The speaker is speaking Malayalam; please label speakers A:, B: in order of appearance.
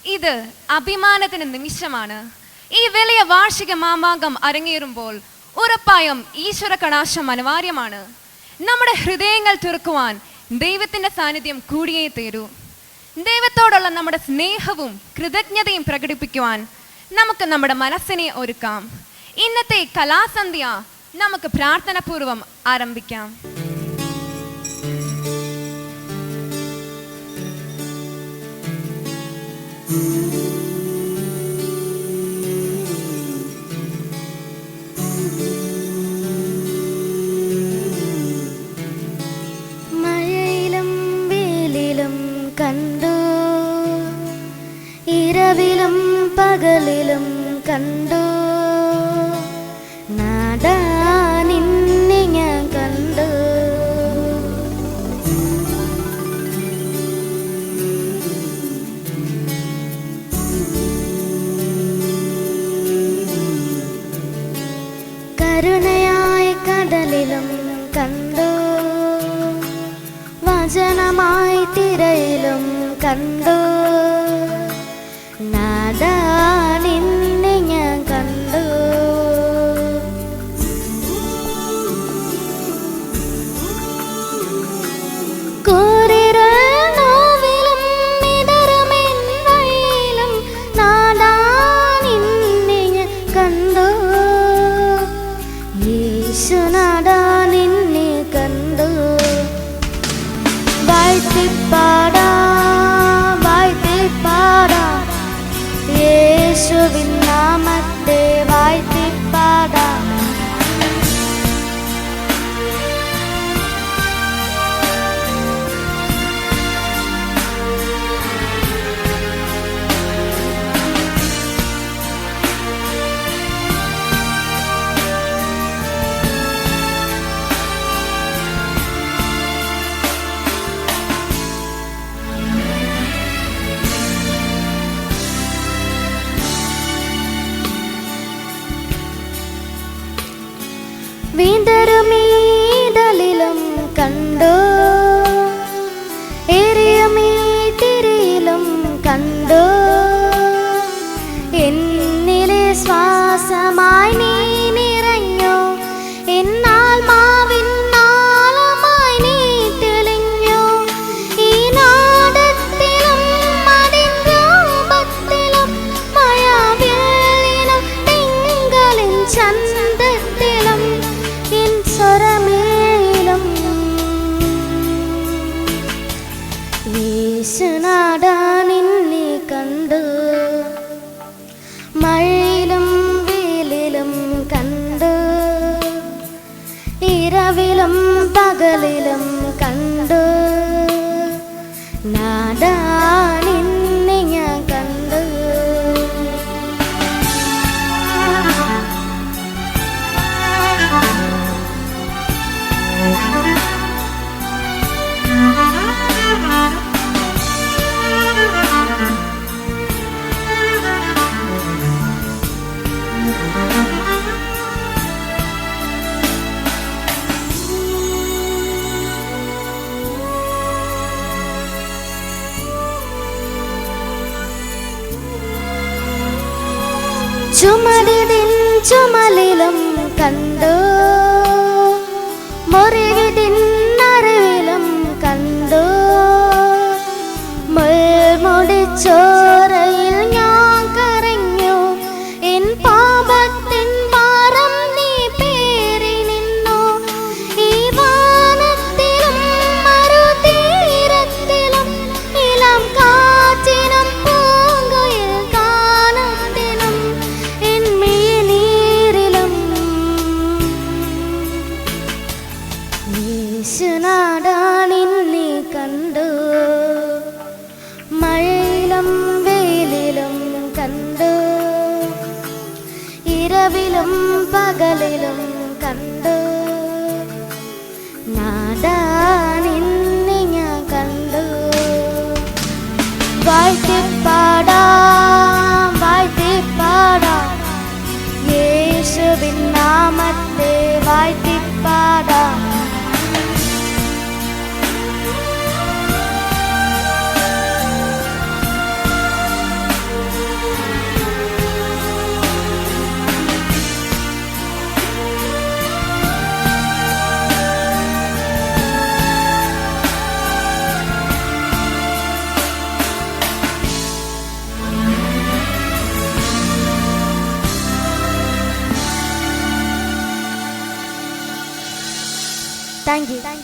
A: ഇത് അഭിമാനത്തിന് നിമിഷമാണ്. ഈ വലിയ വാർഷിക മാമാങ്കം അരങ്ങേറുമ്പോൾ ഉറപ്പായും ഈശ്വര കടാക്ഷം അനിവാര്യമാണ്. നമ്മുടെ ഹൃദയങ്ങൾ തുറക്കുവാൻ ദൈവത്തിൻ്റെ സാന്നിധ്യം കൂടിയേ തീരൂ. ദൈവത്തോടുള്ള നമ്മുടെ സ്നേഹവും കൃതജ്ഞതയും പ്രകടിപ്പിക്കുവാൻ നമുക്ക് നമ്മുടെ മനസ്സിനെ ഒരുക്കാം. ഇന്നത്തെ കലാസന്ധ്യ നമുക്ക് പ്രാർത്ഥനാപൂർവം ആരംഭിക്കാം.
B: മഴയിലും വെയിലിലും കണ്ടു, ഇരവിലും പകലിലും കണ്ടു, നാദാ നിന്നെ ഞാൻ കണ്ടു. കരുണയായ കടലിലും കണ്ടു, വചനമായി തിരയിലും കണ്ടു, നാദാ നിന്നെ ഞാൻ കണ്ടു. യേശുവിൻ നാമത്തെ വാഴ്ത്തിപ്പാടാം. വീന്തരുമീതലിലും കണ്ടു, എരിയമീ തിരിയിലും കണ്ടു, എന്നിലെ ശ്വാസമായി നീ നിറഞ്ഞു, എന്നാത്മാവിൻ നാളമായി നീ തെളിഞ്ഞു. ഈ നാടത്തിലും അതിൻ രൂപത്തിലും മഴവില്ലിലും തിങ്കളിൻ ചന്തത്തിലും സ്വരമേലും യേശുനാഥാ നിന്നെ കണ്ടു. മഴയിലും വെയിലിലും കണ്ടു, ഇരവിലും പകലിലും കണ്ടു, നാഥാ നിന്നെ ഞാൻ കണ്ടു. ചുമടിതിൻ ചുമലിലും കണ്ടു, മുറിവിതിൻ അറിവിലും കണ്ടു, മുൾമുടിച്ചോരയിൽ ഞാൻ കരഞ്ഞു, എൻ പാപത്തിൻ ഭാരം നീ പേറി നിന്നു. ഈ വാനത്തിലും മറുതീരത്തിലും ഇളം കാറ്റിനും പൂങ്കുയിൽ കാനത്തിനും എൻ മിഴിനീരിലും യേശുനാഥാ നിന്നെ കണ്ടു. മഴയിലും വെയിലിലും കണ്ടു, ഇരവിലും പകലിലും കണ്ടു, നാദാ നിന്നെ ഞാൻ കണ്ടു. വാഴ്ത്തിപ്പാടാം വാഴ്ത്തിപ്പാടാം, യേശുവിൻ നാമത്തെ വാഴ്ത്തിപ്പാടാം. Thank you.